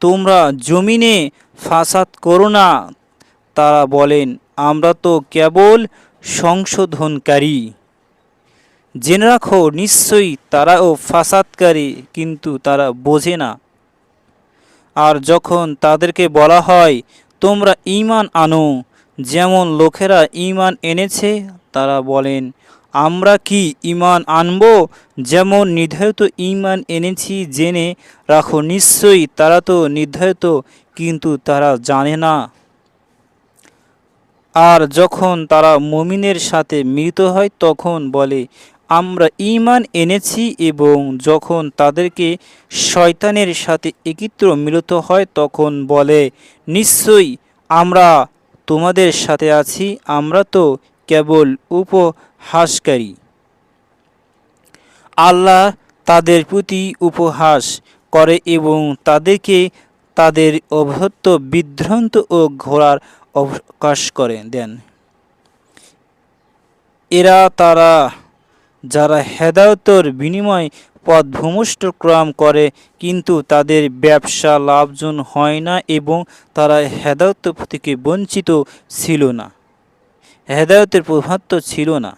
তোমরা জমিনে ফাসাদ করো না। তারা বলেন, আমরা তো কেবল সংশোধনকারী। জেনে রাখো, নিশ্চয়ই তারাও ফাসাদকারী, কিন্তু তারা বোঝে না। আর যখন তাদেরকে বলা হয়, তোমরা ঈমান আনো যেমন লোকেরা ঈমান এনেছে, তারা বলেন, আমরা কি ঈমান আনব যেমন নির্ধারিত ঈমান এনেছি। জেনে রাখো, নিশ্চয়ই তারা তো নির্ধারিত, কিন্তু তারা জানে না। আর যখন তারা মুমিনের সাথে মিলিত হয় তখন বলে, আমরা ঈমান এনেছি। এবং যখন তাদেরকে শয়তানের সাথে একত্র মিলিত হয় তখন বলে, নিশ্চয়ই আমরা তোমাদের সাথে আছি, আমরা তো কেবল উপহাসকারী। আল্লাহ তাদের প্রতি উপহাস করে এবং তাদেরকে তাদের অভ্যর্থ বিভ্রান্ত ও ঘোরার অবকাশ করে দেন। এরা তারা যারা হেদায়তের বিনিময়ে পথভ্রষ্টক্রম করে, কিন্তু তাদের ব্যবসা লাভজন হয় না এবং তারা হেদায়ত থেকে বঞ্চিত ছিল না, হেদায়তের প্রভাব ছিল না।